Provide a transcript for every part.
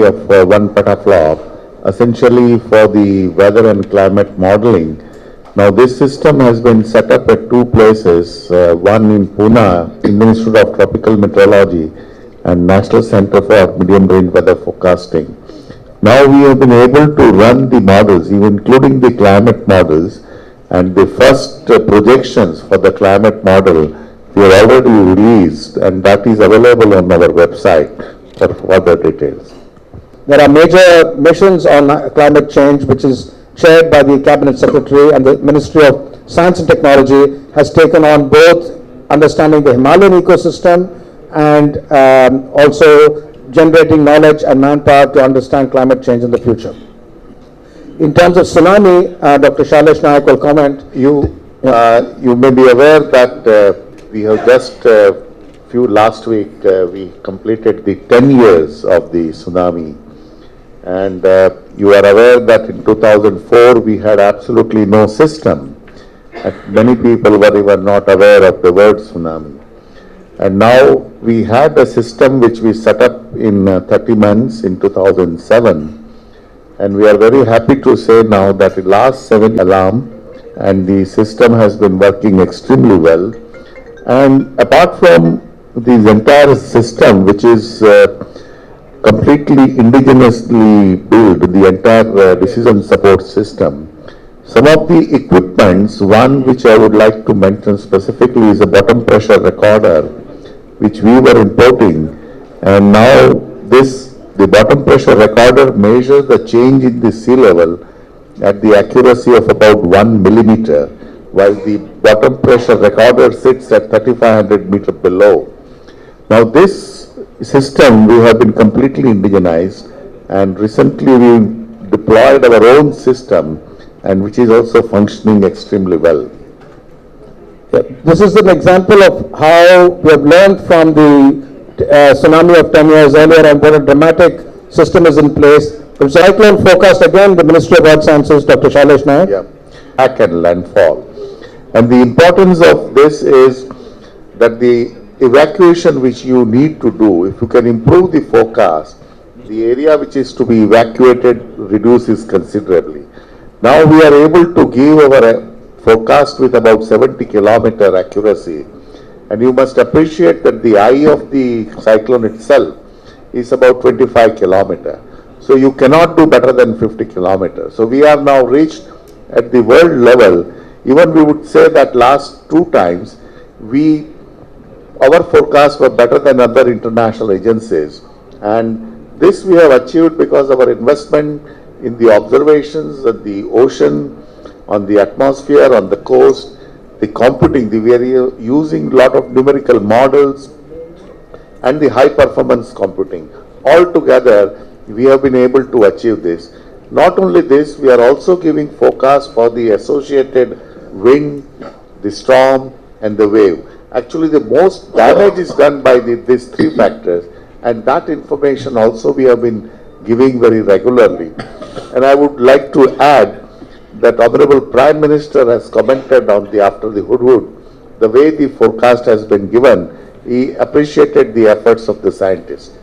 of one petaflop, essentially for the weather and climate modeling. Now this system has been set up at two places, one in Pune, Indian Institute of Tropical Meteorology and National Center for Medium Range Weather Forecasting. Now we have been able to run the models, even including the climate models, and the first projections for the climate model we have already released, and that is available on our website for further details. There are major missions on climate change which is chaired by the Cabinet Secretary, and the Ministry of Science and Technology has taken on both understanding the Himalayan ecosystem and also generating knowledge and manpower to understand climate change in the future. In terms of tsunami, Dr. Shailesh Nayak will comment. You may be aware that we have just last week we completed the 10 years of the tsunami, and you are aware that in 2004 we had absolutely no system, and many people were even not aware of the word tsunami. And now we had a system which we set up in 30 months in 2007, and we are very happy to say now that the last 7 alarm, and the system has been working extremely well. And apart from this entire system, which is completely indigenously built, the entire decision support system, some of the equipments, one which I would like to mention specifically is a bottom pressure recorder, which we were importing, and now the bottom pressure recorder measures the change in the sea level at the accuracy of about 1 millimeter, while the bottom pressure recorder sits at 3,500 meters below. Now this system we have been completely indigenized, and recently we deployed our own system, and which is also functioning extremely well. This is an example of how we have learned from the tsunami of 10 years earlier, and what a dramatic system is in place. From cyclone forecast, again, the Ministry of Earth Sciences, Dr. Shailesh Nayak. Yeah, attack and landfall. And the importance of this is that the evacuation which you need to do, if you can improve the forecast, the area which is to be evacuated reduces considerably. Now we are able to give our forecast with about 70 kilometer accuracy, and you must appreciate that the eye of the cyclone itself is about 25 kilometer. So you cannot do better than 50 kilometers. So we are now reached at the world level. Even we would say that last 2 times our forecasts were better than other international agencies, and this we have achieved because of our investment in the observations of the ocean, on the atmosphere, on the coast, the computing, we are using a lot of numerical models and the high performance computing. All together we have been able to achieve this. Not only this, we are also giving forecasts for the associated wind, the storm and the wave. Actually the most damage is done by these 3 factors, and that information also we have been giving very regularly. And I would like to add that Honorable Prime Minister has commented on after the Hudhud, the way the forecast has been given. He appreciated the efforts of the scientists.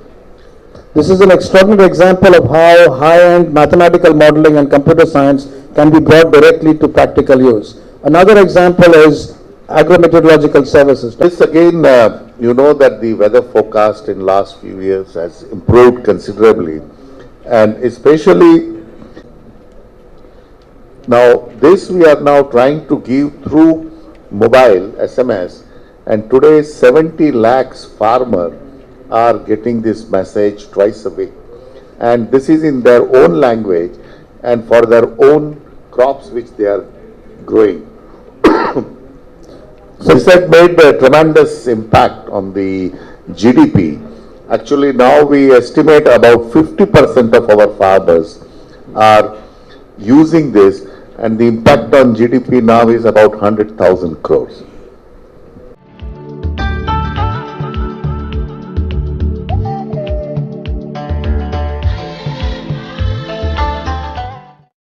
This is an extraordinary example of how high-end mathematical modeling and computer science can be brought directly to practical use. Another example is agro-meteorological services. This again, you know that the weather forecast in last few years has improved considerably, and especially now this we are now trying to give through mobile SMS, and today 70 lakhs farmers are getting this message twice a week, and this is in their own language and for their own crops which they are growing. So this has made a tremendous impact on the GDP. Actually now we estimate about 50% of our farmers are using this, and the impact on GDP now is about 100,000 crores.